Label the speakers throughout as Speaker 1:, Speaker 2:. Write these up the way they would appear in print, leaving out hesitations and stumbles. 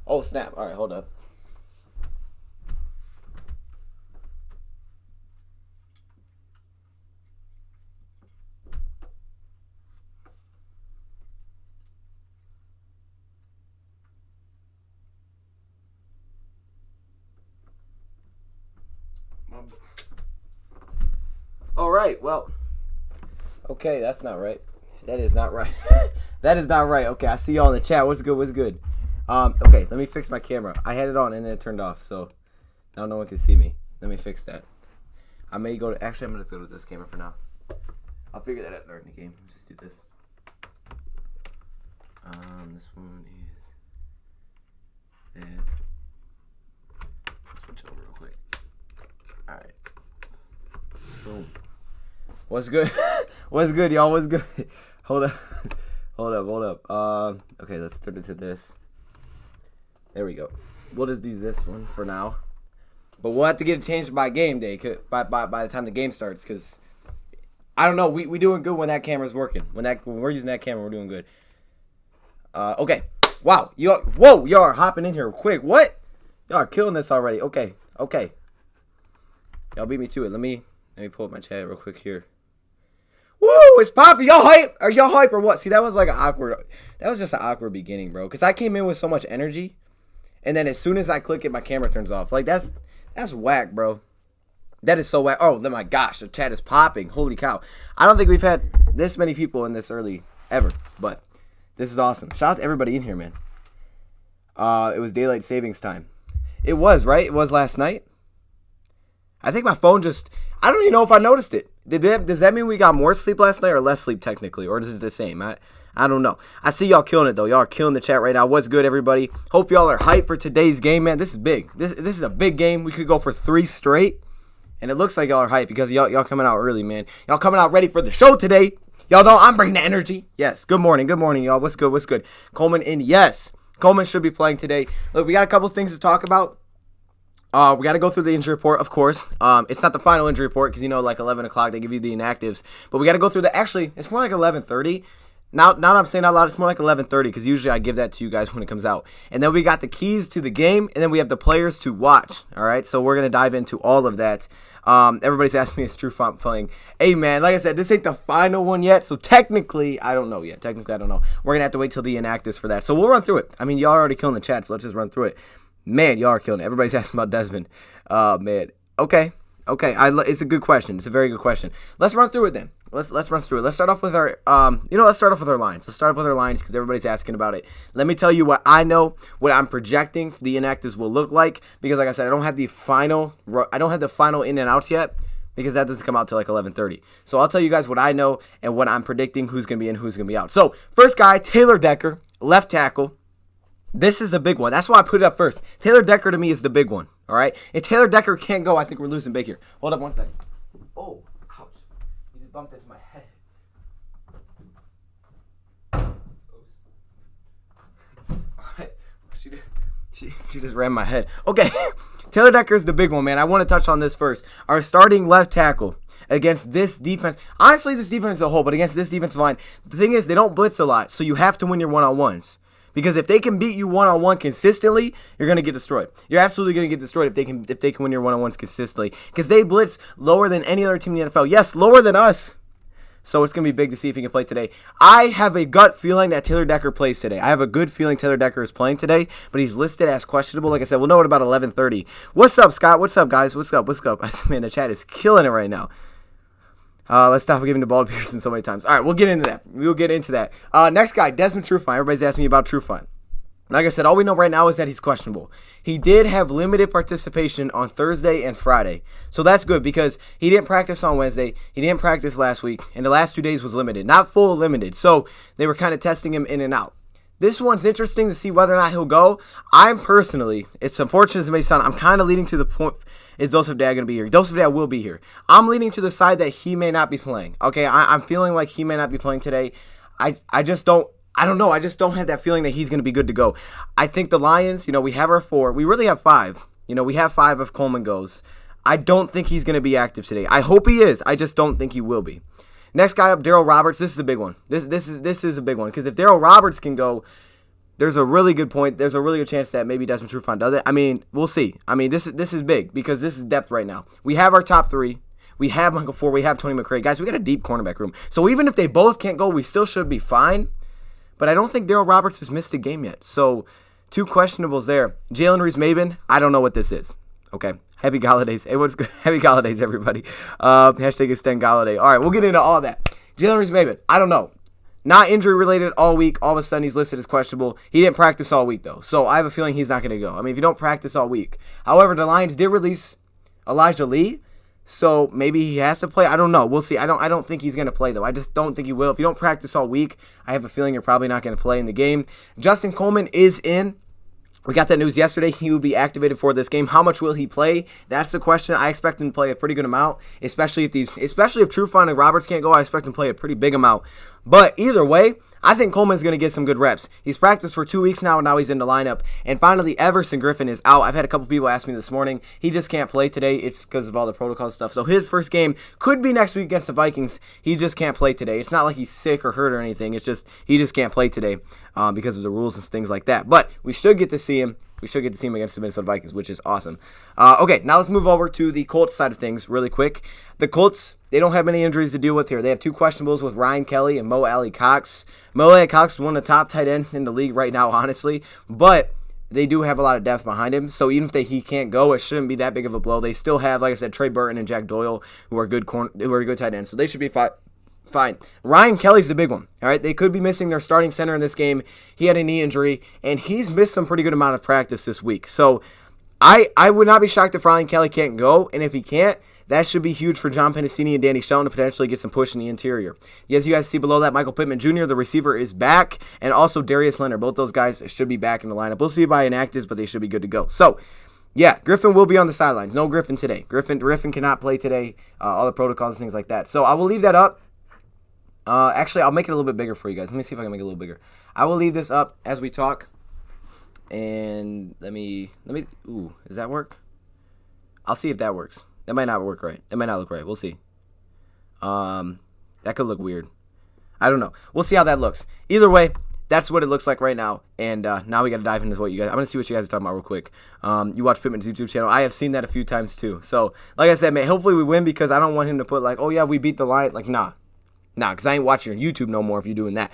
Speaker 1: Oh, snap. All right, hold up. All right, well. Okay, that's not right. That is not right. That is not right. Okay, I see y'all in the chat. What's good? What's good? Okay, let me fix my camera. I had it on and then it turned off, so now no one can see me. Let me fix that. I may go to... Actually, I'm going to go to this camera for now. I'll figure that out later in the game. Let's just do this. This one is... And... Switch over real quick. Alright. Boom. What's good? What's good, y'all? What's good? Hold up. Hold up. Okay, let's turn it to this. There we go. We'll just do this one for now. But we'll have to get it changed by game day, by the time the game starts, because I don't know. We doing good when that camera's working. When we're using that camera, we're doing good. Okay. Wow. Whoa, y'all are hopping in here quick. What? Y'all are killing this already. Okay. Y'all beat me to it. Let me pull up my chat real quick here. Woo! It's popping. Y'all hype? Are y'all hype or what? See, that was just an awkward beginning, bro. Because I came in with so much energy, and then as soon as I click it, my camera turns off. Like, that's whack, bro. That is so whack. Oh, my gosh, the chat is popping. Holy cow. I don't think we've had this many people in this early ever, but this is awesome. Shout out to everybody in here, man. It was daylight savings time. It was, right? It was last night. I think my phone just... I don't even know if I noticed it. Does that mean we got more sleep last night or less sleep technically? Or is it the same? I don't know. I see y'all killing it, though. Y'all are killing the chat right now. What's good, everybody? Hope y'all are hyped for today's game, man. This is big. This is a big game. We could go for 3 straight. And it looks like y'all are hyped because y'all coming out early, man. Y'all coming out ready for the show today. Y'all know I'm bringing the energy. Yes. Good morning, y'all. What's good? Coleman in. Yes. Coleman should be playing today. Look, we got a couple things to talk about. We got to go through the injury report, of course. It's not the final injury report because, like 11 o'clock, they give you the inactives. But we got to go through actually, it's more like 11:30. Now I'm saying out loud, it's more like 11:30 because usually I give that to you guys when it comes out. And then we got the keys to the game, and then we have the players to watch. All right, so we're going to dive into all of that. Everybody's asking me, is True Font playing? Hey, man, like I said, this ain't the final one yet, so technically, I don't know yet. I don't know. We're going to have to wait till the inactives for that. So we'll run through it. I mean, y'all are already killing the chat, so let's just run through it. Man, y'all are killing it. Everybody's asking about Desmond. Man. Okay. It's a good question. It's a very good question. Let's run through it then. Let's run through it. Let's start off with our let's start off with our lines. Let's start off with our lines because everybody's asking about it. Let me tell you what I know, what I'm projecting the inactives will look like, because like I said, I don't have the final in and outs yet, because that doesn't come out till like 11:30. So I'll tell you guys what I know and what I'm predicting, who's going to be in, who's going to be out. So, first guy, Taylor Decker, left tackle. This is the big one. That's why I put it up first. Taylor Decker to me is the big one. All right? If Taylor Decker can't go, I think we're losing big here. Hold up one second. Oh, ouch. You just bumped into my head. All right. She just ran my head. Okay. Taylor Decker is the big one, man. I want to touch on this first. Our starting left tackle against this defense. Honestly, this defense as a whole, but against this defensive line, the thing is they don't blitz a lot, so you have to win your one-on-ones. Because if they can beat you one-on-one consistently, you're going to get destroyed. You're absolutely going to get destroyed if they can win your one-on-ones consistently. Because they blitz lower than any other team in the NFL. Yes, lower than us. So it's going to be big to see if he can play today. I have a gut feeling that Taylor Decker plays today. I have a good feeling Taylor Decker is playing today, but he's listed as questionable. Like I said, we'll know at about 11:30. What's up, Scott? What's up, guys? What's up? I said, man, the chat is killing it right now. Let's stop giving the ball to Pearson so many times. All right, we'll get into that. We'll get into that. Next guy, Desmond Trufant. Everybody's asking me about Trufant. Like I said, all we know right now is that he's questionable. He did have limited participation on Thursday and Friday. So that's good because he didn't practice on Wednesday. He didn't practice last week. And the last 2 days was limited. Not full limited. So they were kind of testing him in and out. This one's interesting to see whether or not he'll go. I'm personally, it's unfortunate as it may sound, I'm kind of leaning to the point, is Joseph Dad going to be here? Joseph Dad will be here. I'm leaning to the side that he may not be playing. Okay, I'm feeling like he may not be playing today. I just don't know. I just don't have that feeling that he's going to be good to go. I think the Lions, we have our 4. We really have 5. We have 5 if Coleman goes. I don't think he's going to be active today. I hope he is. I just don't think he will be. Next guy up, Darryl Roberts. This is a big one. This is a big one because if Darryl Roberts can go, there's a really good point. There's a really good chance that maybe Desmond Trufant does it. I mean, we'll see. I mean, this is big because this is depth right now. We have our top three. We have Michael Ford. We have Tony McRae. Guys, we got a deep cornerback room. So even if they both can't go, we still should be fine. But I don't think Darryl Roberts has missed a game yet. So 2 questionables there. Jalen Reeves-Maybin, I don't know what this is. Okay. Happy Galladay. Hey, what's good? Happy Galladay, everybody. Hashtag extend Galladay. All right, we'll get into all that. Jalen Reeves-Maybin, I don't know. Not injury related all week. All of a sudden he's listed as questionable. He didn't practice all week though. So I have a feeling he's not going to go. I mean, if you don't practice all week. However, the Lions did release Elijah Lee. So maybe he has to play. I don't know. We'll see. I don't think he's going to play though. I just don't think he will. If you don't practice all week, I have a feeling you're probably not going to play in the game. Justin Coleman is in. We got that news yesterday. He will be activated for this game. How much will he play? That's the question. I expect him to play a pretty good amount, especially if Trufant and Roberts can't go. I expect him to play a pretty big amount. But either way, I think Coleman's going to get some good reps. He's practiced for 2 weeks now, and now he's in the lineup. And finally, Everson Griffin is out. I've had a couple people ask me this morning. He just can't play today. It's because of all the protocol stuff. So his first game could be next week against the Vikings. He just can't play today. It's not like he's sick or hurt or anything. It's just he just can't play today because of the rules and things like that. But we should get to see him. We should get to see him against the Minnesota Vikings, which is awesome. Okay, now let's move over to the Colts side of things really quick. The Colts, they don't have many injuries to deal with here. They have 2 questionables with Ryan Kelly and Mo Alley-Cox. Mo Alley-Cox is one of the top tight ends in the league right now, honestly. But they do have a lot of depth behind him. So even if he can't go, it shouldn't be that big of a blow. They still have, like I said, Trey Burton and Jack Doyle, who are good tight ends. So they should be fine. Ryan Kelly's the big one. All right, they could be missing their starting center in this game. He had a knee injury, and he's missed some pretty good amount of practice this week. So I would not be shocked if Ryan Kelly can't go, and if he can't, that should be huge for John Pennicini and Danny Shelton to potentially get some push in the interior. As you guys see below that, Michael Pittman Jr., the receiver, is back, and also Darius Leonard. Both those guys should be back in the lineup. We'll see by inactives, but they should be good to go. So, yeah, Griffin will be on the sidelines. No Griffin today. Griffin cannot play today. All the protocols and things like that. So I will leave that up. Actually, I'll make it a little bit bigger for you guys. Let me see if I can make it a little bigger. I will leave this up as we talk. And let me, does that work? I'll see if that works. That might not work right. That might not look right. We'll see. That could look weird. I don't know. We'll see how that looks. Either way, that's what it looks like right now. And now we got to dive into what you guys, I'm going to see what you guys are talking about real quick. You watch Pittman's YouTube channel. I have seen that a few times too. So, like I said, man, hopefully we win because I don't want him to put like, oh yeah, we beat the Lions. Like, nah, because I ain't watching your YouTube no more if you're doing that.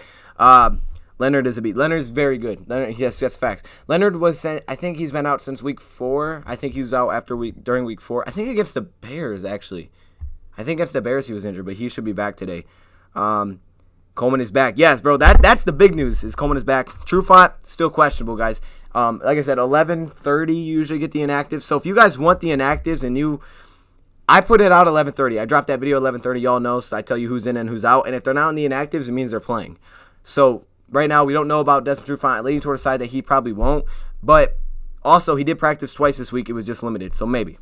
Speaker 1: Leonard is a beat. Leonard's very good. Leonard, yes, that's facts. Leonard was sent, I think he's been out since week 4. I think he was out during week 4. I think against the Bears, actually. I think against the Bears he was injured, but he should be back today. Coleman is back. Yes, bro, that's the big news is Coleman is back. Trufant, still questionable, guys. Like I said, 11:30 usually get the inactives. So if you guys want the inactives and I put it out 11:30. I dropped that video 11:30. Y'all know, so I tell you who's in and who's out. And if they're not in the inactives, it means they're playing. So right now, we don't know about Desmond Trufant. I lean toward the side that he probably won't. But also, he did practice twice this week. It was just limited, so maybe.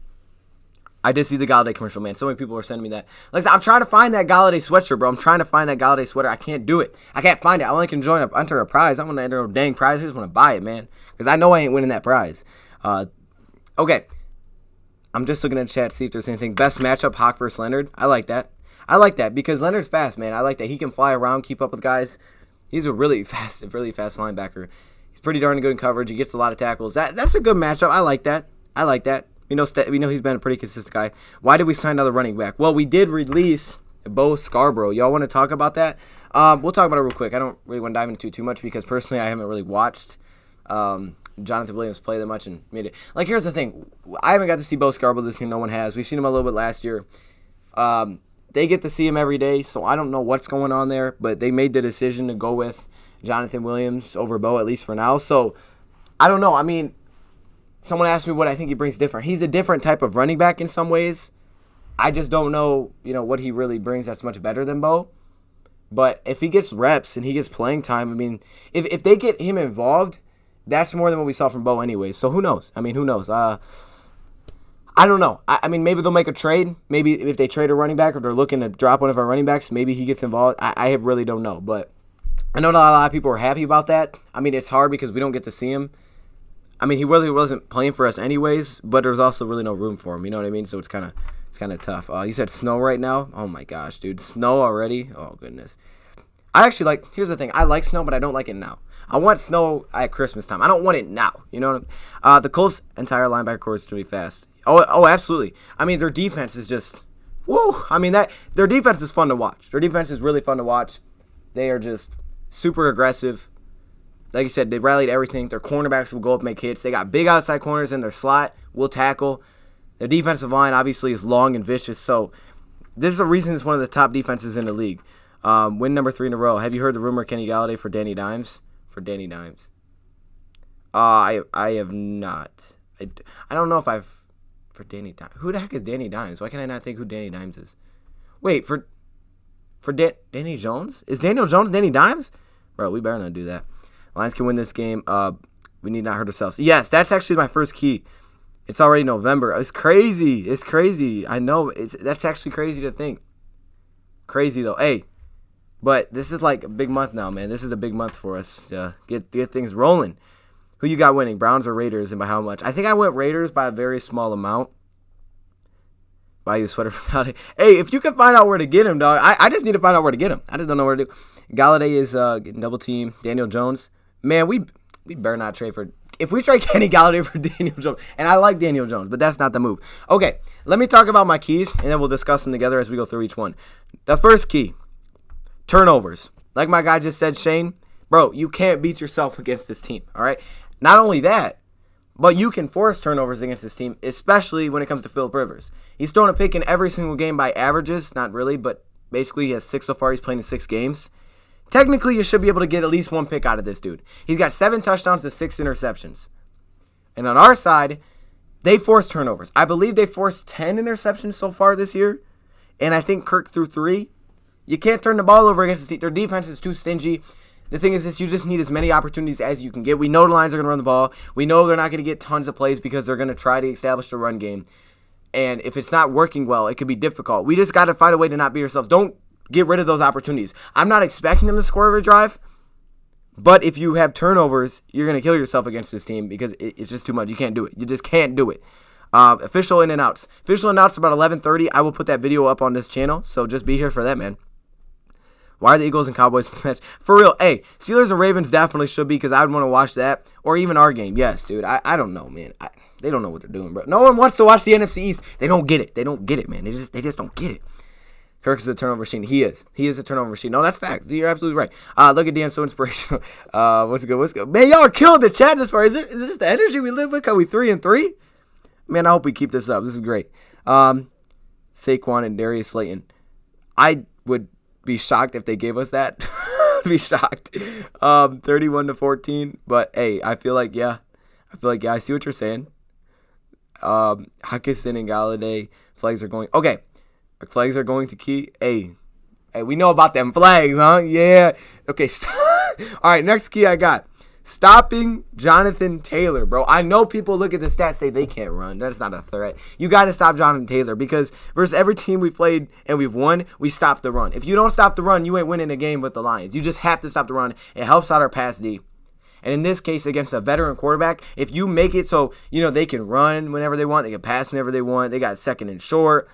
Speaker 1: I did see the Galladay commercial, man. So many people are sending me that. Like I said, I'm trying to find that Galladay sweatshirt, bro. I'm trying to find that Galladay sweater. I can't do it. I can't find it. I only can enter a prize. I want to enter a dang prize. I just want to buy it, man. Because I know I ain't winning that prize. Okay. I'm just looking at the chat to see if there's anything. Best matchup, Hawk versus Leonard. I like that. Because Leonard's fast, man. I like that. He can fly around, keep up with guys. He's a really fast linebacker. He's pretty darn good in coverage. He gets a lot of tackles. That's a good matchup. I like that. We know he's been a pretty consistent guy. Why did we sign another running back? Well, we did release Bo Scarborough. Y'all want to talk about that? We'll talk about it real quick. I don't really want to dive into it too much because personally I haven't really watched Jonathan Williams play that much and made it. Like, here's the thing. I haven't got to see Bo Scarborough this year. No one has. We've seen him a little bit last year. They get to see him every day, so I don't know what's going on there, but they made the decision to go with Jonathan Williams over Bo, at least for now. So, I don't know. I mean, someone asked me what I think he brings different. He's a different type of running back in some ways. I just don't know, what he really brings that's much better than Bo. But if he gets reps and he gets playing time, I mean, if they get him involved, that's more than what we saw from Bo anyway. So, who knows? Who knows? I don't know. I mean, maybe they'll make a trade. Maybe if they trade a running back or they're looking to drop one of our running backs, maybe he gets involved. I really don't know. But I know a lot of people are happy about that. I mean, it's hard because we don't get to see him. I mean, he really wasn't playing for us anyways, but there's also really no room for him. You know what I mean? So it's kind of tough. You said snow right now? Oh, my gosh, dude. Snow already? Oh, goodness. Here's the thing. I like snow, but I don't like it now. I want snow at Christmas time. I don't want it now. You know what the Colts' entire linebacker core is going to be fast. Oh, absolutely. I mean, their defense is just, woo. I mean, their defense is fun to watch. Their defense is really fun to watch. They are just super aggressive. Like you said, they rallied everything. Their cornerbacks will go up and make hits. They got big outside corners in their slot. Will tackle. Their defensive line, obviously, is long and vicious. So this is a reason it's one of the top defenses in the league. Win number 3 in a row. Have you heard the rumor Kenny Galladay for Danny Dimes? For Danny Dimes. I have not. I don't know if I've... For Danny Dimes. Who the heck is Danny Dimes? Why can I not think who Danny Dimes is? Wait, for Danny Jones? Is Daniel Jones Danny Dimes? Bro, we better not do that. Lions can win this game. We need not hurt ourselves. Yes, that's actually my first key. It's already November. It's crazy. It's crazy. I know. That's actually crazy to think. Crazy, though. Hey, but this is like a big month now, man. This is a big month for us. Get things rolling. Who you got winning, Browns or Raiders, and by how much? I think I went Raiders by a very small amount. Buy you a sweater for Galladay. Hey, if you can find out where to get him, dog. I just need to find out where to get him. I just don't know where to do. Galladay is getting double team. Daniel Jones. Man, we better not trade for... If we trade Kenny Galladay for Daniel Jones, and I like Daniel Jones, but that's not the move. Okay, let me talk about my keys, and then we'll discuss them together as we go through each one. The first key, turnovers. Like my guy just said, Shane, bro, you can't beat yourself against this team, all right? Not only that, but you can force turnovers against this team, especially when it comes to Phillip Rivers. He's thrown a pick in every single game by averages, not really, but basically he has 6 so far. He's playing in 6 games. Technically, you should be able to get at least 1 pick out of this dude. He's got 7 touchdowns to 6 interceptions. And on our side, they forced turnovers. I believe they forced 10 interceptions so far this year. And I think Kirk threw 3. You can't turn the ball over against this team. Their defense is too stingy. The thing is this, you just need as many opportunities as you can get. We know the Lions are going to run the ball. We know they're not going to get tons of plays because they're going to try to establish the run game. And if it's not working well, it could be difficult. We just got to find a way to not beat ourselves. Don't get rid of those opportunities. I'm not expecting them to score every drive, but if you have turnovers, you're going to kill yourself against this team because it's just too much. You can't do it. You just can't do it. Official in and outs. Official in and outs about 11:30. I will put that video up on this channel, so just be here for that, man. Why are the Eagles and Cowboys match? For real, hey, Steelers and Ravens definitely should be because I would want to watch that. Or even our game. Yes, dude. I don't know, man. They don't know what they're doing, bro. No one wants to watch the NFC East. They don't get it. They don't get it, man. They just don't get it. Kirk is a turnover machine. He is. He is a turnover machine. No, that's fact. You're absolutely right. Look at Dan, so inspirational. What's good? Man, y'all are killing the chat this far. Is this the energy we live with? Are we 3-3? Man, I hope we keep this up. This is great. Saquon and Darius Slayton. I would be shocked if they gave us that. I'd be shocked. 31-14. But hey, I feel like yeah, I see what you're saying. Hutchinson and Galladay flags are going. Okay. Flags are going to key. Hey, we know about them flags, huh? Yeah. Okay. All right, next key I got. Stopping Jonathan Taylor, bro. I know people look at the stats say they can't run. That's not a threat. You got to stop Jonathan Taylor because versus every team we've played and we've won, we stop the run. If you don't stop the run, you ain't winning a game with the Lions. You just have to stop the run. It helps out our pass D. And in this case, against a veteran quarterback, if you make it so, they can run whenever they want, they can pass whenever they want, they got second and short,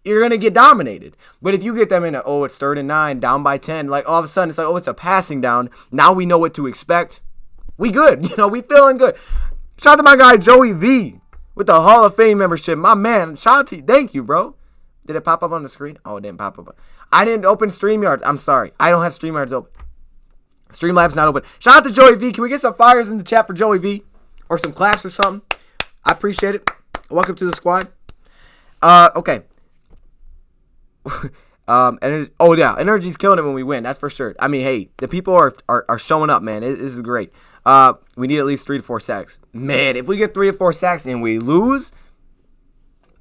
Speaker 1: you're going to get dominated. But if you get them in it's 3rd and 9, down by 10, like all of a sudden it's like, it's a passing down. Now we know what to expect. We good. We feeling good. Shout out to my guy Joey V with the Hall of Fame membership. My man, shout out to you. Thank you, bro. Did it pop up on the screen? Oh, it didn't pop up. I didn't open StreamYards. I'm sorry. I don't have StreamYards open. Streamlabs not open. Shout out to Joey V. Can we get some fires in the chat for Joey V? Or some claps or something? I appreciate it. Welcome to the squad. Okay. Energy's killing it when we win. That's for sure. I mean, hey, the people are showing up, man. This is great. We need at least 3 to 4 sacks. Man, if we get 3 to 4 sacks and we lose,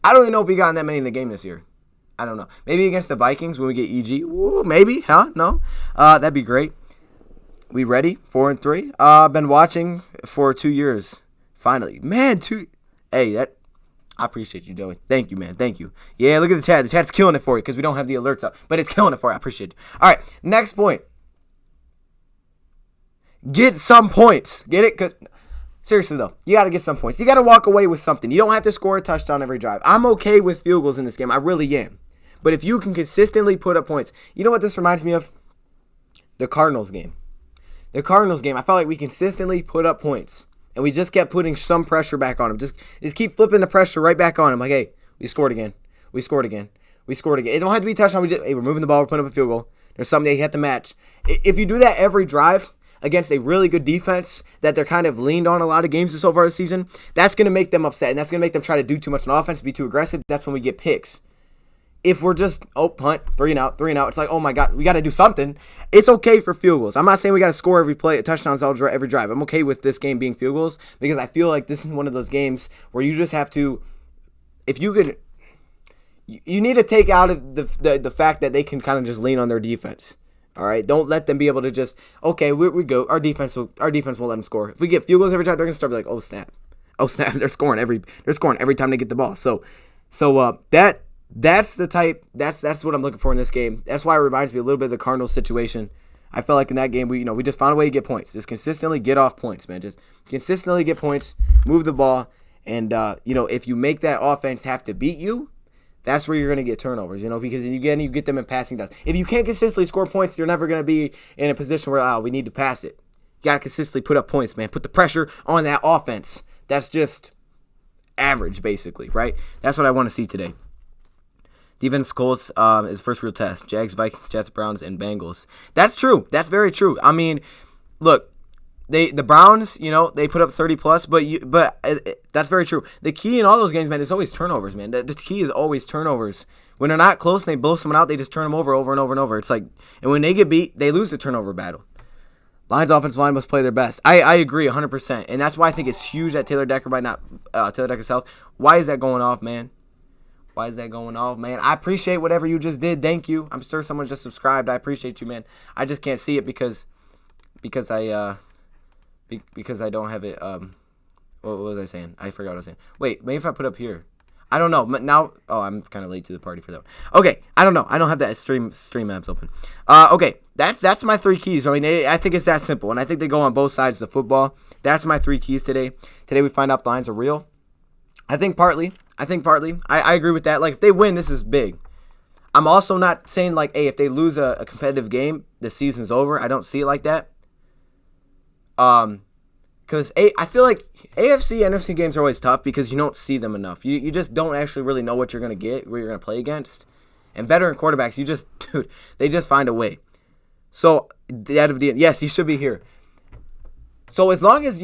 Speaker 1: I don't even know if we gotten that many in the game this year. I don't know. Maybe against the Vikings when we get EG. Ooh, maybe, huh? No. That'd be great. We ready? 4-3. I've been watching for 2 years. Finally, man. I appreciate you, Joey. Thank you, man. Thank you. Yeah, look at the chat. The chat's killing it for you because we don't have the alerts up. But it's killing it for you. I appreciate it. All right, next point. Get some points. Get it? Because seriously, though, you got to get some points. You got to walk away with something. You don't have to score a touchdown every drive. I'm okay with field goals in this game. I really am. But if you can consistently put up points. You know what this reminds me of? The Cardinals game. The Cardinals game, I felt like we consistently put up points. And we just kept putting some pressure back on them. Just keep flipping the pressure right back on them. Like, hey, we scored again. We scored again. We scored again. It don't have to be a touchdown. Hey, we're moving the ball. We're putting up a field goal. There's something they have to match. If you do that every drive against a really good defense that they're kind of leaned on a lot of games so far this season, that's going to make them upset. And that's going to make them try to do too much on offense, be too aggressive. That's when we get picks. If we're just, punt, 3 and out, it's like, oh my God, we got to do something. It's okay for field goals. I'm not saying we got to score every play, touchdowns every drive. I'm okay with this game being field goals because I feel like this is one of those games where you just have to, if you could, you need to take out of the fact that they can kind of just lean on their defense. All right, don't let them be able to just, okay, we go. Our defense won't let them score. If we get field goals every time, they're gonna start be like, oh snap, they're scoring every time they get the ball. So that's what I'm looking for in this game. That's why it reminds me a little bit of the Cardinals situation. I felt like in that game we just found a way to get points. Just consistently get off points, man. Just consistently get points, move the ball, and if you make that offense have to beat you, that's where you're gonna get turnovers. Because you get them in passing downs. If you can't consistently score points, you're never gonna be in a position where we need to pass it. You gotta consistently put up points, man. Put the pressure on that offense. That's just average, basically, right? That's what I want to see today. Defense Colts is first real test. Jags, Vikings, Jets, Browns, and Bengals. That's true. That's very true. I mean, look, the Browns, they put up 30 plus, but that's very true. The key in all those games, man, is always turnovers, man. The key is always turnovers. When they're not close and they blow someone out, they just turn them over and over and over. It's like, and when they get beat, they lose the turnover battle. Lions offensive line must play their best. I agree 100%, and that's why I think it's huge that Taylor Decker might not Taylor Decker South. Why is that going off, man? Why is that going off, man? I appreciate whatever you just did. Thank you. I'm sure someone just subscribed. I appreciate you, man. I just can't see it because I don't have it. What was I saying? I forgot what I was saying. Wait, maybe if I put up here. I don't know. Now, I'm kind of late to the party for that one. Okay, I don't know. I don't have that stream apps open. Okay, that's my 3 keys. I mean, I think it's that simple, and I think they go on both sides of the football. That's my 3 keys today. Today we find out the lines are real. I think partly. I agree with that. Like, if they win, this is big. I'm also not saying, like, hey, if they lose a competitive game, the season's over. I don't see it like that. Because I feel like AFC, NFC games are always tough because you don't see them enough. You just don't actually really know what you're going to get, where you're going to play against. And veteran quarterbacks, they just find a way. So, yes, he should be here. So, as long as,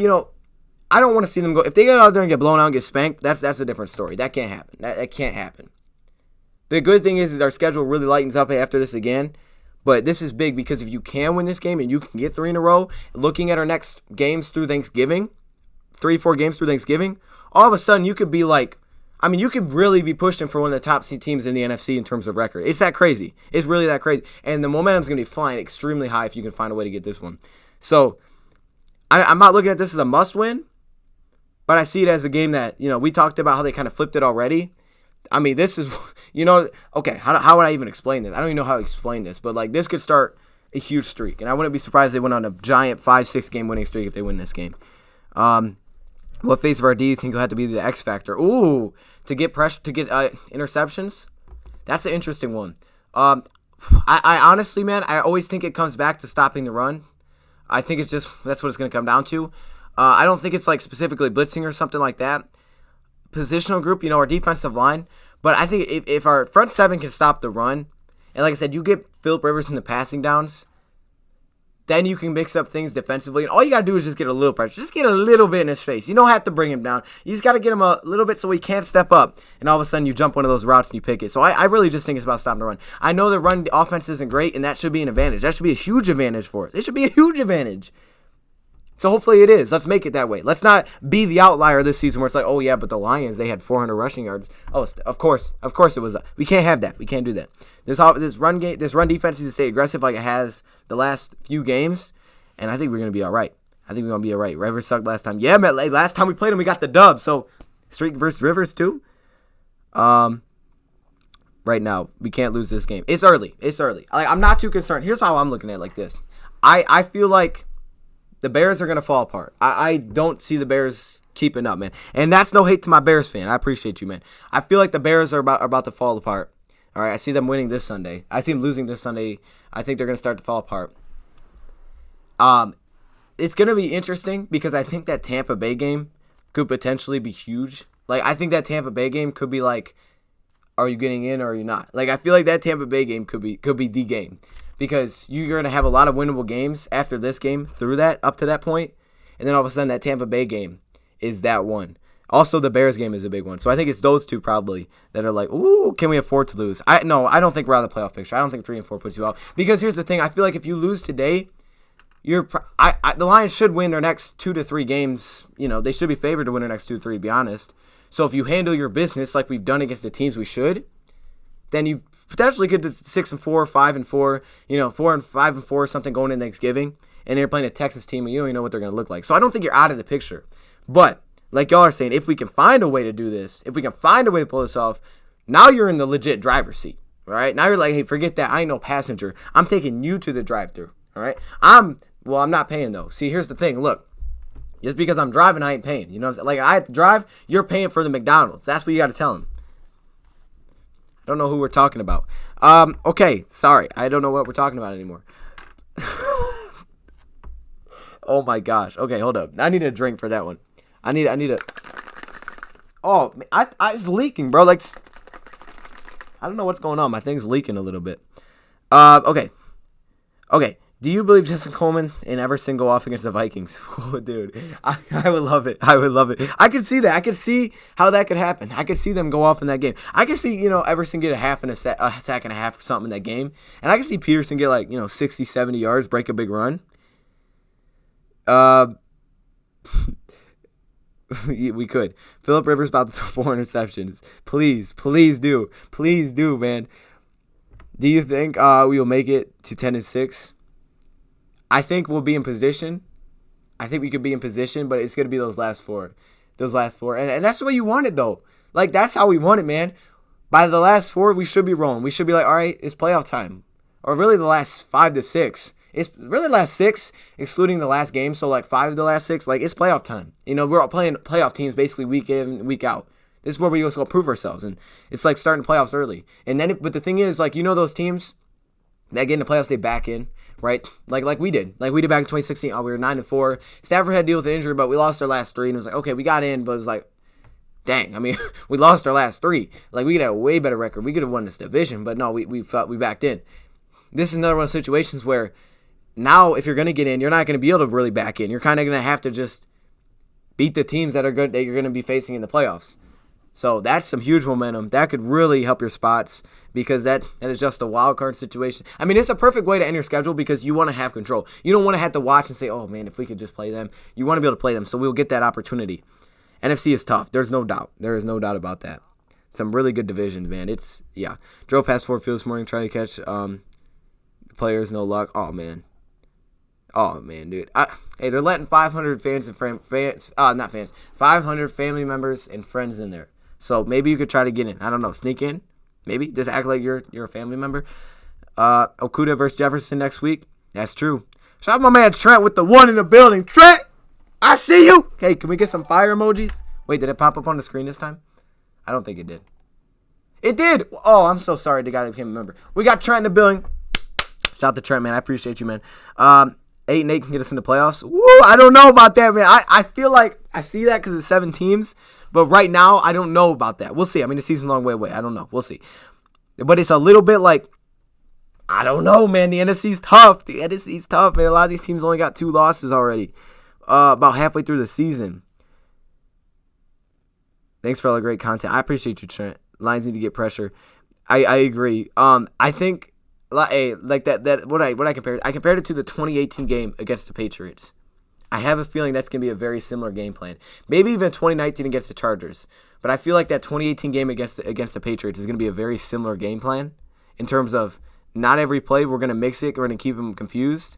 Speaker 1: I don't want to see them go. If they get out there and get blown out and get spanked, that's a different story. That can't happen. That can't happen. The good thing is our schedule really lightens up after this again. But this is big because if you can win this game and you can get 3 in a row, looking at our next games through Thanksgiving, 3-4 games through Thanksgiving, all of a sudden you could be like, you could really be pushing for one of the top teams in the NFC in terms of record. It's that crazy. It's really that crazy. And the momentum's going to be flying extremely high if you can find a way to get this one. So I'm not looking at this as a must-win. But I see it as a game that, we talked about how they kind of flipped it already. I mean, this is, okay, how would I even explain this? I don't even know how to explain this. But, like, this could start a huge streak. And I wouldn't be surprised if they went on a giant 5-6 game winning streak if they win this game. What phase of our D do you think will have to be the X factor? Ooh, to get pressure, to get interceptions? That's an interesting one. I honestly, man, I always think it comes back to stopping the run. I think that's what it's going to come down to. I don't think it's like specifically blitzing or something like that. Positional group, our defensive line. But I think if our front 7 can stop the run, and like I said, you get Phillip Rivers in the passing downs, then you can mix up things defensively. And all you got to do is just get a little pressure. Just get a little bit in his face. You don't have to bring him down. You just got to get him a little bit so he can't step up. And all of a sudden you jump one of those routes and you pick it. So I really just think it's about stopping the run. I know the run offense isn't great, and that should be an advantage. That should be a huge advantage for us. It should be a huge advantage. So hopefully it is. Let's make it that way. Let's not be the outlier this season where it's like, oh yeah, but the Lions, they had 400 rushing yards. Oh, of course it was. We can't have that. We can't do that. This run defense needs to stay aggressive like it has the last few games, and I think we're gonna be all right. Rivers sucked last time. Yeah, man. Last time we played him, we got the dub. So Streak versus Rivers too. Right now we can't lose this game. It's early. I'm not too concerned. Here's how I'm looking at it like this. I feel like the Bears are going to fall apart. I don't see the Bears keeping up, man. And that's no hate to my Bears fan. I appreciate you, man. I feel like the Bears are about to fall apart. All right, I see them winning this Sunday. I see them losing this Sunday. I think they're going to start to fall apart. it's going to be interesting because I think that Tampa Bay game could potentially be huge. Like, I think that Tampa Bay game could be like, are you getting in or are you not? Like, I feel like that Tampa Bay game could be the game because you're going to have a lot of winnable games after this game through that, up to that point. And then all of a sudden that Tampa Bay game is that one. Also, the Bears game is a big one. So I think it's those two probably that are like, ooh, can we afford to lose? I don't think we're out of the playoff picture. I don't think 3-4 puts you out. Because here's the thing. I feel like if you lose today, the Lions should win their next 2 to 3 games. You know, they should be favored to win their next 2 to 3, to be honest. So if you handle your business like we've done against the teams we should, then you potentially could do 6-4, 5-4, 4-5-4, something going into Thanksgiving. And they're playing a Texas team, and you don't even know what they're going to look like. So I don't think you're out of the picture. But like y'all are saying, if we can find a way to do this, if we can find a way to pull this off, now you're in the legit driver's seat. All right? Now you're like, hey, forget that. I ain't no passenger. I'm taking you to the drive-thru. All right? I'm not paying, though. See, here's the thing. Look. Just because I'm driving, I ain't paying. You know what I'm saying? Like, I have to drive, you're paying for the McDonald's. That's what you got to tell them. I don't know who we're talking about. Okay, sorry. I don't know what we're talking about anymore. Oh, my gosh. Okay, hold up. I need a drink for that one. I need a... Oh, it's leaking, bro. Like, I don't know what's going on. My thing's leaking a little bit. Okay. Do you believe Justin Coleman and Everson go off against the Vikings? Oh, dude, I would love it. I would love it. I could see that. I could see how that could happen. I could see them go off in that game. I could see, Everson get a sack and a half or something in that game. And I could see Peterson get 60, 70 yards, break a big run. We could. Phillip Rivers about to throw 4 interceptions. Please do, man. Do you think we will make it to 10-6? I think we'll be in position. I think we could be in position, but it's going to be those last four. And that's the way you want it, though. Like, that's how we want it, man. By the last 4, we should be rolling. We should be like, all right, it's playoff time. Or really the last 5 to 6. It's really the last 6, excluding the last game. So, 5 of the last 6, it's playoff time. We're all playing playoff teams basically week in, week out. This is where we go prove ourselves. And it's like starting playoffs early. And then, but the thing is, those teams that get in the playoffs, they back in. Right? Like we did. Like we did back in 2016. We were 9-4. Stafford had to deal with an injury, but we lost our last 3. And it was like, okay, we got in, but it was like, dang. I mean, we lost our last 3. Like, we could have a way better record. We could have won this division, but no, we backed in. This is another one of those situations where now if you're going to get in, you're not going to be able to really back in. You're kind of going to have to just beat the teams that you're going to be facing in the playoffs. So that's some huge momentum. That could really help your spots because that is just a wild card situation. I mean, it's a perfect way to end your schedule because you want to have control. You don't want to have to watch and say, oh, man, if we could just play them. You want to be able to play them, so we'll get that opportunity. NFC is tough. There's no doubt. There is no doubt about that. Some really good divisions, man. Drove past Ford Field this morning trying to catch players, no luck. Oh, man, dude. Hey, they're letting 500 500 family members and friends in there. So maybe you could try to get in. I don't know. Sneak in. Maybe. Just act like you're a family member. Okuda versus Jefferson next week. That's true. Shout out my man Trent with the 1 in the building. Trent, I see you. Hey, can we get some fire emojis? Wait, did it pop up on the screen this time? I don't think it did. It did. Oh, I'm so sorry. The guy that became a member. We got Trent in the building. Shout out to Trent, man. I appreciate you, man. 8-8 can get us in the playoffs. Woo, I don't know about that, man. I feel like I see that because it's 7 teams. But right now, I don't know about that. We'll see. I mean, the season's a long way away. I don't know. We'll see. But it's a little bit like, I don't know, man. The NFC's tough. Man. A lot of these teams only got 2 losses already. About halfway through the season. Thanks for all the great content. I appreciate you, Trent. Lions need to get pressure. I agree. I think, like that. What I compared. I compared it to the 2018 game against the Patriots. I have a feeling that's going to be a very similar game plan. Maybe even 2019 against the Chargers. But I feel like that 2018 game against the Patriots is going to be a very similar game plan in terms of not every play we're going to mix it. We're going to keep them confused.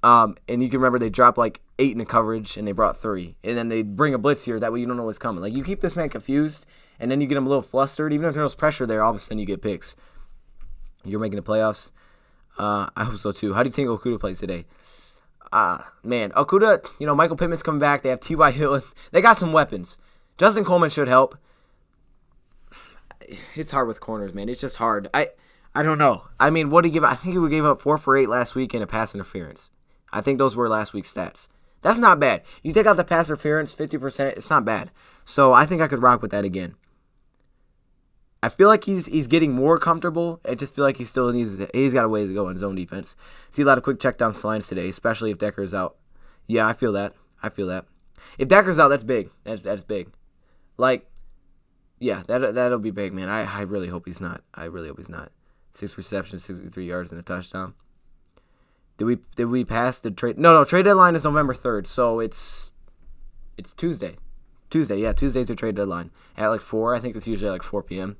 Speaker 1: And you can remember they dropped 8 in the coverage and they brought 3. And then they bring a blitz here. That way you don't know what's coming. You keep this man confused and then you get him a little flustered. Even if there's pressure there, all of a sudden you get picks. You're making the playoffs. I hope so too. How do you think Okuda plays today? Man, Okuda, Michael Pittman's coming back. They have T.Y. Hilton. They got some weapons. Justin Coleman should help. It's hard with corners, man. It's just hard. I don't know. I mean, what did he give up? I think he gave up 4 for 8 last week in a pass interference. I think those were last week's stats. That's not bad. You take out the pass interference, 50%, it's not bad. So I think I could rock with that again. I feel like he's getting more comfortable. I just feel like he's got a way to go in zone defense. See a lot of quick checkdown lines today, especially if Decker is out. Yeah, I feel that. If Decker's out, that's big. That's big. Like, yeah, that'll be big, man. I really hope he's not. 6 receptions, 63 yards, and a touchdown. Did we pass the trade? No, trade deadline is November 3rd, so it's Tuesday. Yeah, Tuesday's the trade deadline at like 4. I think it's usually like 4 p.m.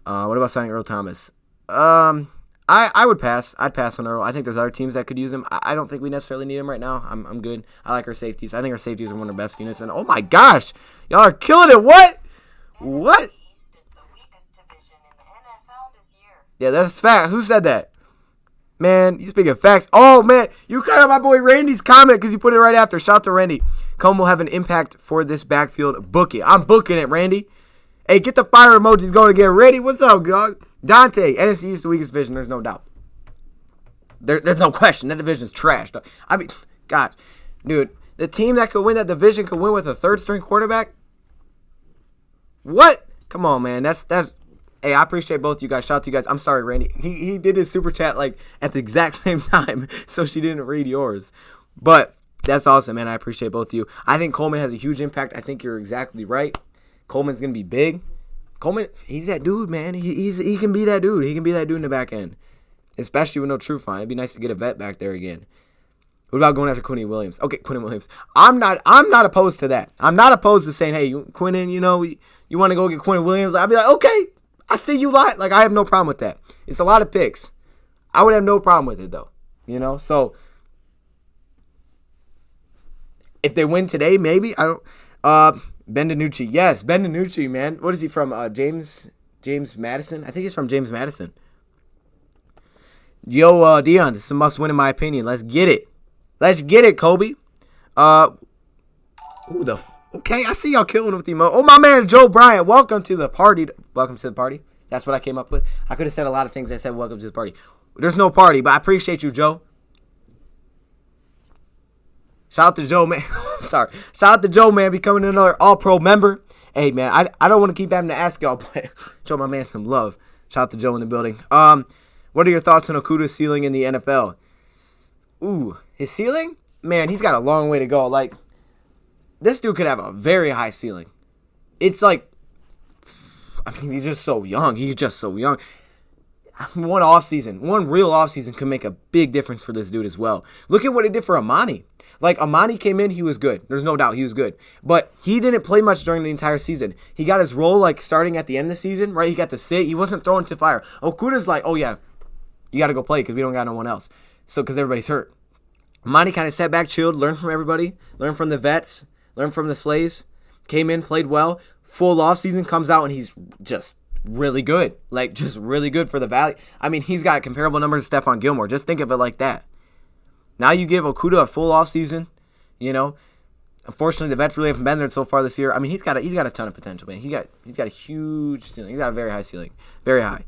Speaker 1: What about signing Earl Thomas? I would pass. I'd pass on Earl. I think there's other teams that could use him. I don't think we necessarily need him right now. I'm good. I like our safeties. I think our safeties are one of the best units. And oh my gosh, y'all are killing it. What?
Speaker 2: East is the weakest division in the NFL this year.
Speaker 1: Yeah, that's fact. Who said that? Man, you speaking facts. Oh, man, you cut out my boy Randy's comment because you put it right after. Shout out to Randy. Combs will have an impact for this backfield. Book it. I'm booking it, Randy. Hey, get the fire emojis going to get ready. What's up, dog? Dante, NFC East the weakest division. There's no doubt. There's no question. That division's trash. I mean, God, dude, the team that could win that division could win with a third-string quarterback? What? Come on, man. That's. Hey, I appreciate both you guys. Shout out to you guys. I'm sorry, Randy. He did his super chat like at the exact same time, so she didn't read yours. But that's awesome, man. I appreciate both of you. I think Coleman has a huge impact. I think you're exactly right. Coleman's gonna be big. Coleman, he's that dude, man. He can be that dude. He can be that dude in the back end, especially with no true fine. It'd be nice to get a vet back there again. What about going after Quinnen Williams? Okay, Quinnen Williams. I'm not opposed to that. I'm not opposed to saying, hey, Quinnen, you want to go get Quinnen Williams? I'd be like, okay, I see you lot. Like, I have no problem with that. It's a lot of picks. I would have no problem with it, though. So if they win today, maybe. I don't. Ben DiNucci. Yes, Ben DiNucci, man. What is he from? James Madison? I think he's from James Madison. Yo, Dion, this is a must win in my opinion. Let's get it. Let's get it, Kobe. Okay, I see y'all killing with the emo. Oh, my man, Joe Bryant. Welcome to the party. That's what I came up with. I could have said a lot of things. I said welcome to the party. There's no party, but I appreciate you, Joe. Shout out to Joe, man. Sorry. Shout out to Joe, man, becoming another All-Pro member. Hey, man, I don't want to keep having to ask y'all, but show my man some love. Shout out to Joe in the building. What are your thoughts on Okuda's ceiling in the NFL? Ooh, his ceiling? Man, he's got a long way to go. Like, this dude could have a very high ceiling. It's like, I mean, he's just so young. One real offseason could make a big difference for this dude as well. Look at what he did for Amani. Like, Amani came in, he was good. There's no doubt he was good. But he didn't play much during the entire season. He got his role, like, starting at the end of the season, right? He got to sit. He wasn't thrown to fire. Okuda's like, oh, yeah, you got to go play because we don't got no one else. So, because everybody's hurt. Amani kind of sat back, chilled, learned from everybody, learned from the vets, learned from the Slays, came in, played well. Full offseason, comes out, and he's just really good. Like, just really good for the Valley. I mean, he's got comparable numbers to Stephon Gilmore. Just think of it like that. Now you give Okuda a full offseason, Unfortunately, the vets really haven't been there so far this year. I mean, he's got a ton of potential, man. He's got a huge ceiling. He's got a very high ceiling. Very high.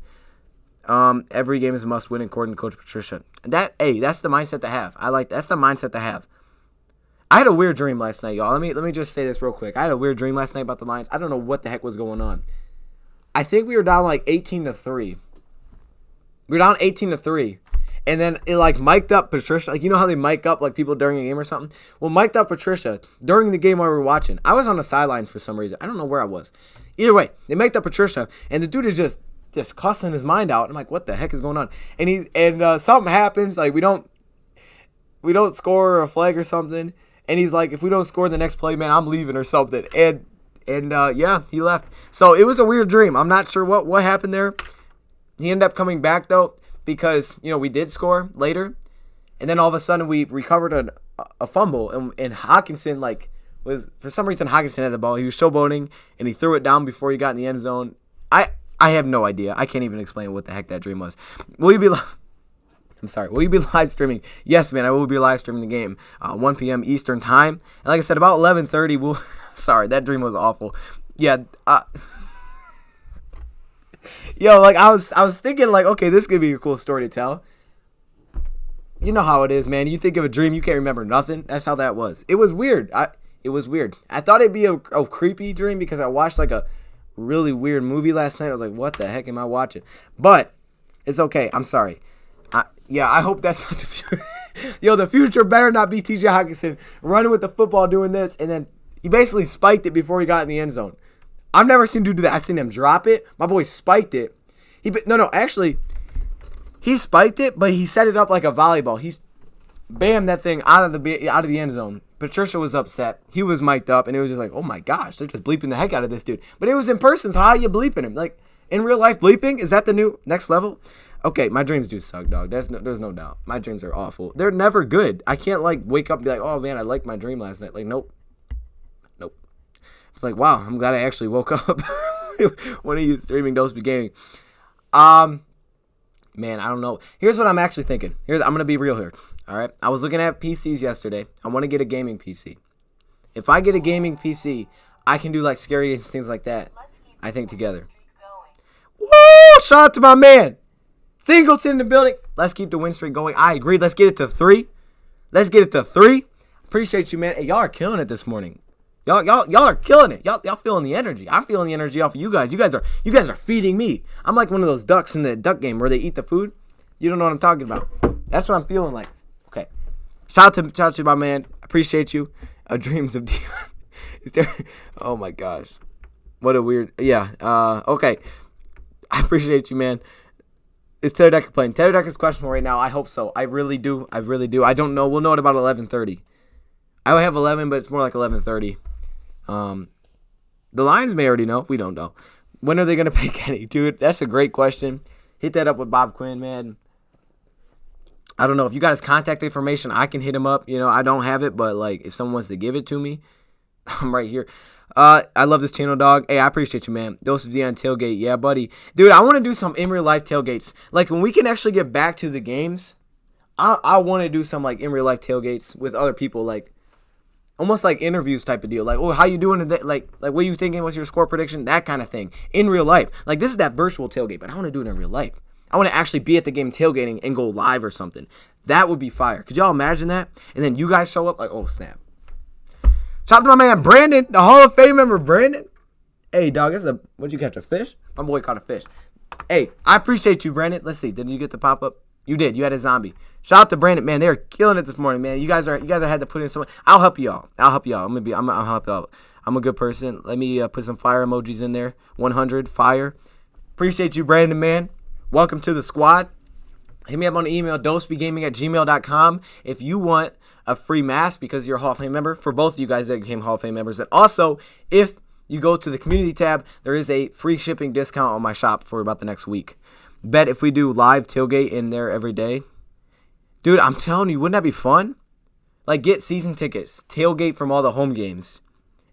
Speaker 1: Every game is a must win according to Coach Patricia. That's the mindset to have. That's the mindset to have. I had a weird dream last night, y'all. Let me just say this real quick. I had a weird dream last night about the Lions. I don't know what the heck was going on. I think we were down like 18-3. We were down 18-3. And then it like mic'd up Patricia. Like, you know how they mic up like people during a game or something? Well, mic'd up Patricia during the game while we were watching. I was on the sidelines for some reason. I don't know where I was. Either way, they mic'd up Patricia, and the dude is just cussing his mind out. I'm like, what the heck is going on? And something happens. Like, we don't score a flag or something. And he's like, if we don't score the next play, man, I'm leaving or something. And yeah, he left. So it was a weird dream. I'm not sure what happened there. He ended up coming back, though, because, we did score later. And then all of a sudden we recovered a fumble. And Hawkinson, for some reason, Hawkinson had the ball. He was showboating, and he threw it down before he got in the end zone. I have no idea. I can't even explain what the heck that dream was. Will you be live streaming? Yes, man, I will be live streaming the game. 1 p.m. Eastern time. And like I said, about 11:30, sorry, that dream was awful. Yeah. I was thinking, okay, this could be a cool story to tell. you know how it is, man. You think of a dream, you can't remember nothing. That's how that was. It was weird. It was weird. I thought it'd be a creepy dream because I watched like a really weird movie last night. I was like, what the heck am I watching? But it's okay. I'm sorry. I hope that's not the future. Yo, the future better not be TJ Hawkinson running with the football doing this, and then he basically spiked it before he got in the end zone. I've never seen dude do that. I've seen him drop it. My boy spiked it. Actually, he spiked it, but he set it up like a volleyball. He's bam that thing out of the end zone. Patricia was upset. He was mic'd up, and it was just like, oh my gosh, they're just bleeping the heck out of this dude. But it was in person, so how are you bleeping him? Like in real life, bleeping is that the new next level? Okay, my dreams do suck, dog. There's no doubt. My dreams are awful. They're never good. I can't like wake up and be like, oh man, I liked my dream last night. Like nope. It's like, wow, I'm glad I actually woke up. One of you streaming Dose Be Gaming. Man, I don't know. Here's what I'm actually thinking. I'm gonna be real here. All right, I was looking at PCs yesterday. I want to get a gaming PC. If I get a gaming PC, I can do like scary things like that. I think together. Woo! Shout out to my man, Singleton in the building. Let's keep the win streak going. I agree. Let's get it to 3. Appreciate you, man. Hey, y'all are killing it this morning. Y'all are killing it. Y'all feeling the energy. I'm feeling the energy off of you guys. You guys are feeding me. I'm like one of those ducks in the duck game where they eat the food. You don't know what I'm talking about. That's what I'm feeling like. Okay. Shout out to my man. Appreciate you. Dreams of Dion. Oh my gosh. What a weird. Yeah. Okay. I appreciate you, man. Is Taylor Decker playing? Taylor Decker's questionable right now. I hope so. I really do. I don't know. We'll know at about 11:30. I would have 11, but it's more like 11:30. The Lions may already know. We don't know. When are they going to pay Kenny? Dude, that's a great question. Hit that up with Bob Quinn, man. I don't know. If you got his contact information, I can hit him up. You know, I don't have it, but like if someone wants to give it to me, I'm right here. I love this channel, dog. Hey, I appreciate you, man. Dose of Dion tailgate. Yeah, buddy. Dude, I want to do some in real life tailgates. Like when we can actually get back to the games, I want to do some like in real life tailgates with other people, like almost like interviews type of deal. Like, oh, how you doing today? Like what are you thinking? What's your score prediction? That kind of thing in real life. Like this is that virtual tailgate, but I want to do it in real life. I want to actually be at the game tailgating and go live or something. That would be fire. Could y'all imagine that? And then you guys show up like, oh snap. Shout out to my man Brandon, the Hall of Fame member Brandon. Hey dog, what'd you catch, a fish? My boy caught a fish. Hey, I appreciate you, Brandon. Let's see. Did you get the pop up? You did. You had a zombie. Shout out to Brandon, man. They are killing it this morning, man. You guys are had to put in some. I'll help y'all. I'm gonna help y'all. I'm a good person. Let me put some fire emojis in there. 100 fire. Appreciate you, Brandon, man. Welcome to the squad. Hit me up on the email, dosebegaming@gmail.com if you want a free mask because you're a Hall of Fame member. For both of you guys that became Hall of Fame members. And also, if you go to the community tab, there is a free shipping discount on my shop for about the next week. Bet if we do live tailgate in there every day. Dude, I'm telling you, wouldn't that be fun? Like, get season tickets, tailgate from all the home games,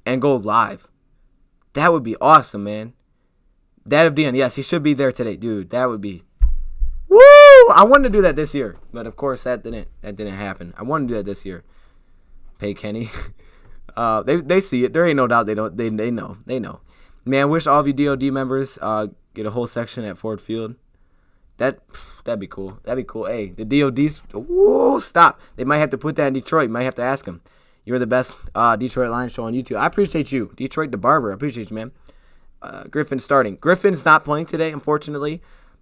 Speaker 1: and go live. That would be awesome, man. That of Dion, yes, he should be there today. Dude, that would be... Woo! I wanted to do that this year, but of course that didn't happen. I wanted to do that this year. Pay Kenny. They see it. There ain't no doubt they don't. They know. Man, wish all of you DOD members get a whole section at Ford Field. That'd be cool. Hey, the DODs. Whoa, stop. They might have to put that in Detroit. You might have to ask them. You're the best Detroit Lions show on YouTube. I appreciate you, Detroit the Barber. I appreciate you, man. Griffin's starting. Griffin's not playing today, unfortunately.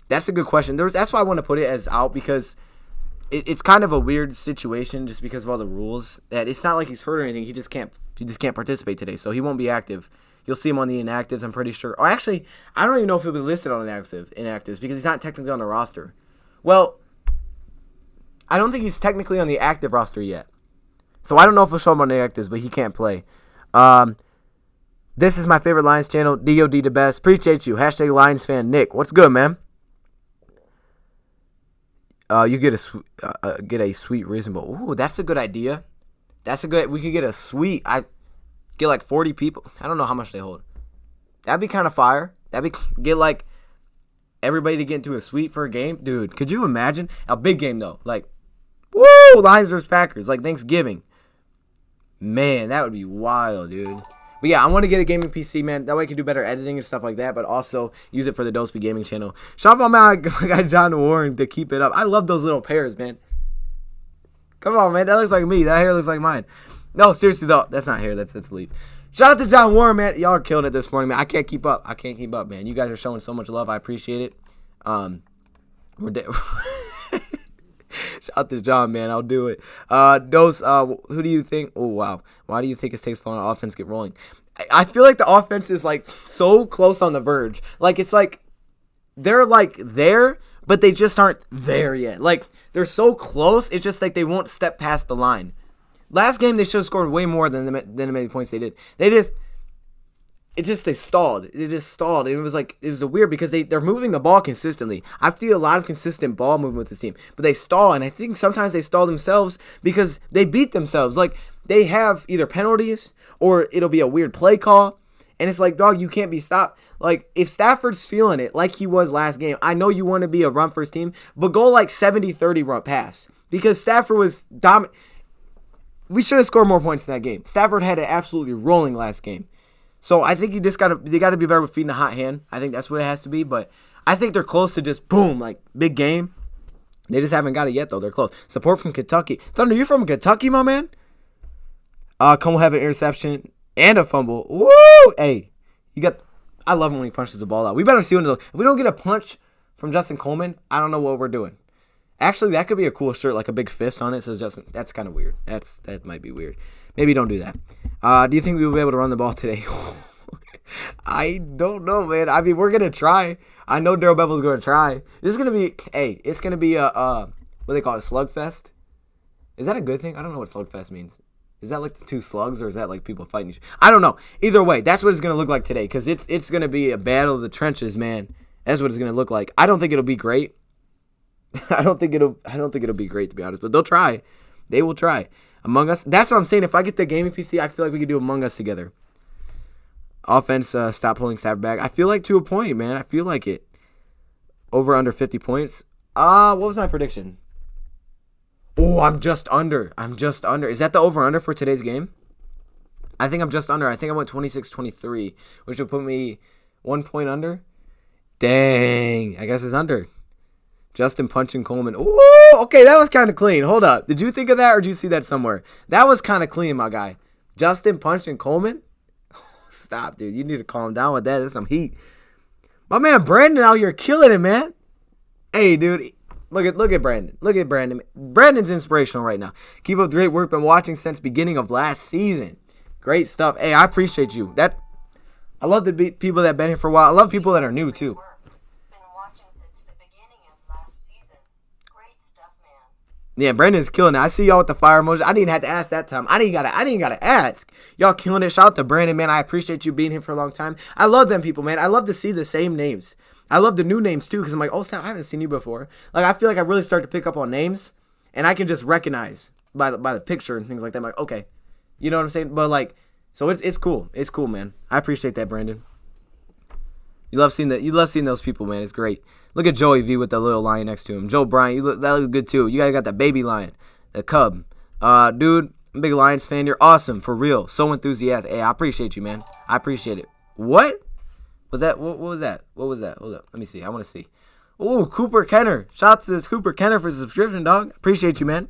Speaker 1: That's a good question. That's why I want to put it as out because it's kind of a weird situation just because of all the rules. That it's not like he's hurt or anything. He just can't participate today, so he won't be active. You'll see him on the inactives, I'm pretty sure. Or actually, I don't even know if he'll be listed on inactives because he's not technically on the roster. Well, I don't think he's technically on the active roster yet. So I don't know if he'll show him on the inactives, but he can't play. This is my favorite Lions channel, DOD the best. Appreciate you. Hashtag Lions fan Nick. What's good, man? You get a sweet reasonable. Ooh, that's a good idea. We could get a suite. Get like 40 people. I don't know how much they hold. That'd be kind of fire. Get like everybody to get into a suite for a game. Dude, could you imagine? A big game though. Like, woo, Lions vs. Packers. Like Thanksgiving. Man, that would be wild, dude. But yeah, I want to get a gaming PC, man. That way I can do better editing and stuff like that, but also use it for the Doseby Gaming channel. Shout out my guy John Warren to keep it up. I love those little pairs, man. Come on, man. That looks like me. That hair looks like mine. No, seriously, though. That's not hair. That's leaf. Shout out to John Warren, man. Y'all are killing it this morning, man. I can't keep up. Man. You guys are showing so much love. I appreciate it. Shout out to John, man. I'll do it. Who do you think? Oh, wow. Why do you think it takes so long to offense get rolling? I feel like the offense is, like, so close on the verge. Like, it's like they're, like, there, but they just aren't there yet. Like, they're so close, it's just like they won't step past the line. Last game, they should have scored way more than the many points they did. They stalled. It just stalled. And it was a weird because they're moving the ball consistently. I feel a lot of consistent ball movement with this team. But they stall, and I think sometimes they stall themselves because they beat themselves. Like, they have either penalties or it'll be a weird play call. And it's like, dog, you can't be stopped. Like, if Stafford's feeling it like he was last game, I know you want to be a run-first team, but go like 70-30 run pass. Because Stafford was dominant. We should have scored more points in that game. Stafford had it absolutely rolling last game. So I think they got to be better with feeding a hot hand. I think that's what it has to be. But I think they're close to just, boom, like, big game. They just haven't got it yet, though. They're close. Support from Kentucky. Thunder, you from Kentucky, my man? Come will have an interception and a fumble. Woo! Hey, I love him when he punches the ball out. We better see one of those. If we don't get a punch from Justin Coleman, I don't know what we're doing. Actually, that could be a cool shirt, like a big fist on it. Says Justin. That's kind of weird. That might be weird. Maybe don't do that. Do you think we will be able to run the ball today? I don't know, man. I mean, we're gonna try. I know Darrell Bevel's gonna try. This is gonna be. Hey, it's gonna be a what do they call it? Slugfest. Is that a good thing? I don't know what slugfest means. Is that like the two slugs, or is that like people fighting each other? I don't know. Either way, that's what it's gonna look like today, because it's gonna be a battle of the trenches, man. That's what it's gonna look like. I don't think it'll be great. I don't think it'll be great, to be honest. But they'll try. They will try. Among Us. That's what I'm saying. If I get the gaming PC, I feel like we could do Among Us together. Offense, stop holding Stafford back. I feel like to a point, man. I feel like it. Over under 50 points. What was my prediction? Oh, I'm just under. Is that the over-under for today's game? I think I'm just under. I think I went 26-23, which would put me 1 point under. Dang. I guess it's under. Justin punching Coleman. Ooh, okay, that was kind of clean. Hold up. Did you think of that, or did you see that somewhere? That was kind of clean, my guy. Justin punching Coleman? Stop, dude. You need to calm down with that. There's some heat. My man Brandon out here killing it, man. Hey, dude. Look at Brandon. Look at Brandon. Brandon's inspirational right now. Keep up the great work. Been watching since beginning of last season. Great stuff. Hey, I appreciate you. I love the people that have been here for a while. I love people that are new, too.
Speaker 2: Been watching since the beginning of last season. Great stuff, man.
Speaker 1: Yeah, Brandon's killing it. I see y'all with the fire emoji. I didn't have to ask that time. I didn't gotta ask. Y'all killing it. Shout out to Brandon, man. I appreciate you being here for a long time. I love them people, man. I love to see the same names. I love the new names too, because I'm like, oh snap, I haven't seen you before. Like, I feel like I really start to pick up on names, and I can just recognize by the picture and things like that. I'm like, okay, you know what I'm saying? But like, so it's cool. It's cool, man. I appreciate that, Brandon. You love seeing those people, man. It's great. Look at Joey V with the little lion next to him. Joe Bryant, that looks good too. You guys got that baby lion, the cub. Dude, I'm a big Lions fan. You're awesome, for real. So enthusiastic. Hey, I appreciate you, man. I appreciate it. What? Was that what was that? What was that? Hold up. Let me see. I want to see. Ooh, Cooper Kenner. Shout out to this Cooper Kenner for the subscription, dog. Appreciate you, man.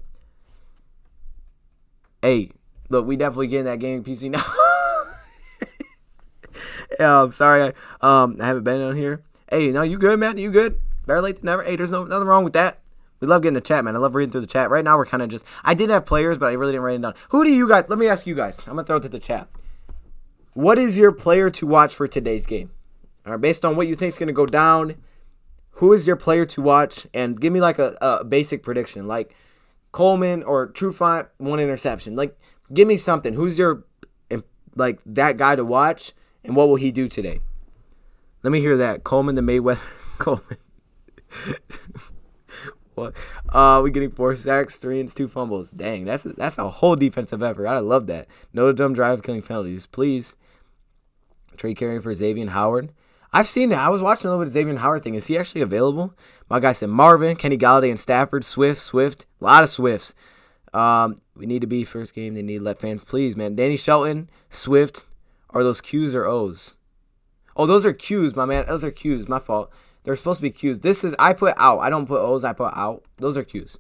Speaker 1: Hey, look, we definitely getting that gaming PC now. Yeah, I'm sorry. I haven't been on here. Hey, no, you good, man? You good? Better late than never. Hey, there's nothing wrong with that. We love getting the chat, man. I love reading through the chat. Right now, we're kind of just... I did have players, but I really didn't write it down. Who do you guys... Let me ask you guys. I'm going to throw it to the chat. What is your player to watch for today's game? All right, based on what you think is going to go down, who is your player to watch? And give me like a basic prediction, like Coleman or Trufant, 1 interception. Like, give me something. Who's your, like, that guy to watch, and what will he do today? Let me hear that. Coleman, the Mayweather. Coleman. What? We getting 4 sacks, 3 and 2 fumbles. Dang, that's a whole defensive effort. I love that. No dumb drive killing penalties, please. Trey carrying for Xavier Howard. I've seen that. I was watching a little bit of Xavier Howard thing. Is he actually available? My guy said Marvin, Kenny Galladay, and Stafford. Swift. A lot of Swifts. We need to be first game. They need to let fans please, man. Danny Shelton, Swift. Are those Q's or O's? Oh, those are Q's, my man. Those are Q's. My fault. They're supposed to be Q's. I put out. I don't put O's. I put out. Those are Q's.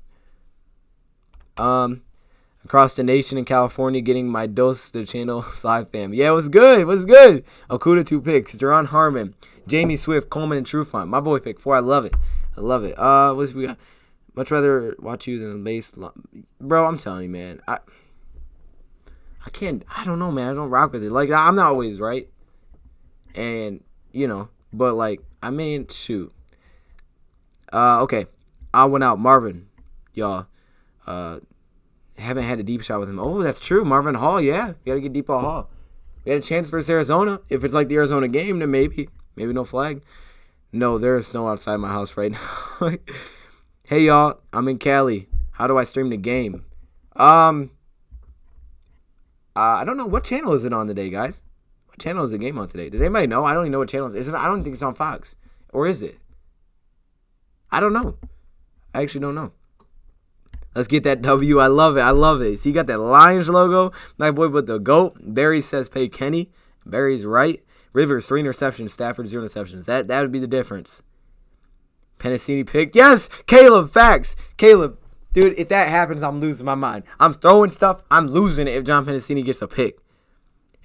Speaker 1: Across the nation in California, getting my dose the channel live fam. Yeah, it was good. It was good. Okuda 2 picks. Jerron Harmon, Jamie Swift, Coleman, and Trufant. My boy pick 4. I love it. I love it. What's we got? Much rather watch you than the base. Bro, I'm telling you, man. I can't. I don't know, man. I don't rock with it. Like, I'm not always right. And, you know, but like, I mean, shoot. Okay. I went out. Marvin, y'all. Haven't had a deep shot with him. Oh, that's true. Marvin Hall, yeah. We got to get deep on Hall. We had a chance versus Arizona. If it's like the Arizona game, then maybe. Maybe no flag. No, there is snow outside my house right now. Hey, y'all. I'm in Cali. How do I stream the game? I don't know. What channel is it on today, guys? What channel is the game on today? Does anybody know? I don't even know what channel it is. I don't think it's on Fox. Or is it? I don't know. I actually don't know. Let's get that W. I love it. I love it. See, you got that Lions logo. My boy with the GOAT. Barry says pay Kenny. Barry's right. Rivers, 3 interceptions. Stafford, 0 interceptions. That would be the difference. Pennicini picked. Yes! Caleb, facts. Caleb, dude, if that happens, I'm losing my mind. I'm throwing stuff. I'm losing it if John Pennicini gets a pick.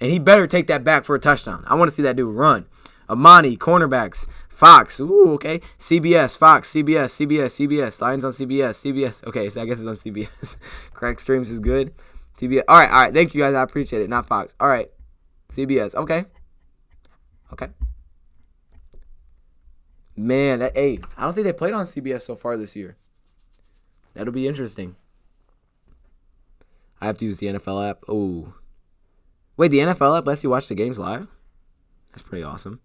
Speaker 1: And he better take that back for a touchdown. I want to see that dude run. Amani, cornerbacks. Fox, ooh, okay. CBS, Fox, CBS. Lions on CBS. Okay, so I guess it's on CBS. Crack Streams is good. CBS. All right. Thank you, guys. I appreciate it. Not Fox. All right. CBS. Okay. Man, I don't think they played on CBS so far this year. That'll be interesting. I have to use the NFL app. Oh. Wait, the NFL app lets you watch the games live? That's pretty awesome.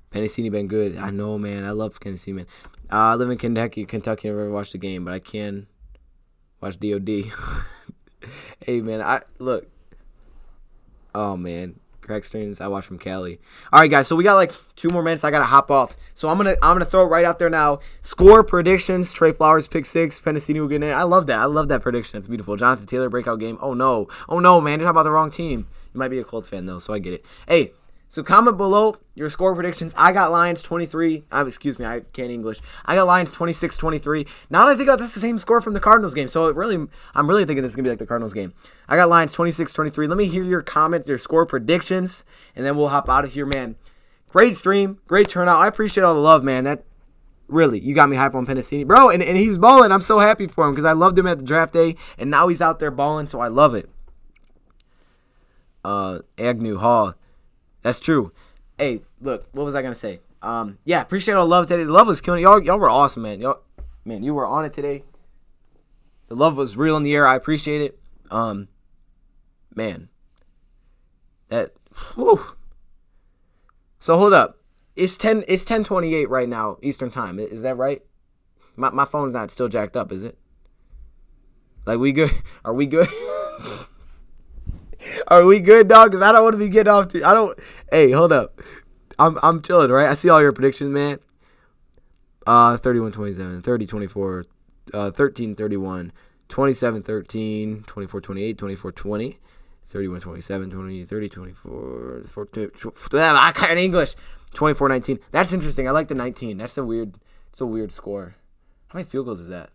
Speaker 1: Pennicini been good. I know, man. I love Pennicini, man. I live in Kentucky. I've never watched the game, but I can watch DOD. Hey, man. Look. Oh, man. Crack Streams. I watch from Cali. All right, guys. So we got like 2 more minutes. I gotta hop off. So I'm gonna throw it right out there now. Score predictions. Trey Flowers pick 6. Pennicini will get in. I love that. I love that prediction. It's beautiful. Jonathan Taylor breakout game. Oh no, man. You're talking about the wrong team. You might be a Colts fan though, so I get it. Hey. So comment below your score predictions. I got Lions 23. Excuse me, I can't English. I got Lions 26-23. Now that I think that's the same score from the Cardinals game. So I'm really thinking this is going to be like the Cardinals game. I got Lions 26-23. Let me hear your comment, your score predictions, and then we'll hop out of here, man. Great stream. Great turnout. I appreciate all the love, man. That really, you got me hype on Pennicini. Bro, and he's balling. I'm so happy for him because I loved him at the draft day, and now he's out there balling, so I love it. Agnew, Hall. That's true. Hey, look, what was I gonna say? Yeah, appreciate all the love today. The love was killing it. Y'all were awesome, man. You were on it today. The love was real in the air. I appreciate it. Man, that. Whew. So hold up. It's 10:28 right now Eastern time. Is that right? My phone's not still jacked up, is it? Like we good? Are we good? Are we good, dog? Because I don't want to be getting off to. I don't. Hey, hold up. I'm chilling, right? I see all your predictions, man. 31-27, 30-24, 13-31, 27-13, 24-28, 24-20, 31-27, 30-24, I can't English. 24-19. That's interesting. I like the 19. That's a weird score. How many field goals is that?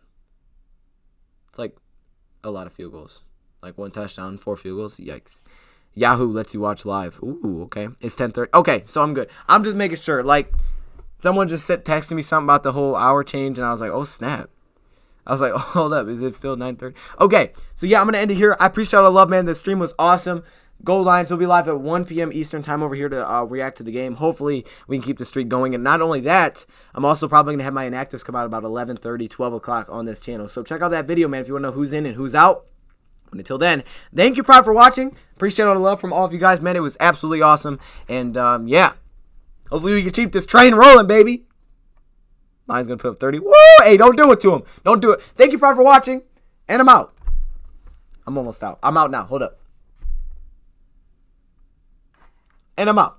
Speaker 1: It's like a lot of field goals. Like 1 touchdown, 4 field goals. Yikes. Yahoo lets you watch live. Ooh, okay. It's 10:30. Okay, so I'm good. I'm just making sure. Like, someone just texting me something about the whole hour change, and I was like, oh, snap. I was like, oh, hold up. Is it still 9:30? Okay, so yeah, I'm going to end it here. I appreciate all the love, man. The stream was awesome. Gold Lions will be live at 1 p.m. Eastern time over here to react to the game. Hopefully, we can keep the streak going. And not only that, I'm also probably going to have my inactives come out about 11:30, 12 o'clock on this channel. So check out that video, man, if you want to know who's in and who's out. But until then, thank you, Pride, for watching. Appreciate all the love from all of you guys, man. It was absolutely awesome. And, yeah, hopefully we can keep this train rolling, baby. Lions going to put up 30. Woo! Hey, don't do it to him. Don't do it. Thank you, Pride, for watching. And I'm out. I'm almost out. I'm out now. Hold up. And I'm out.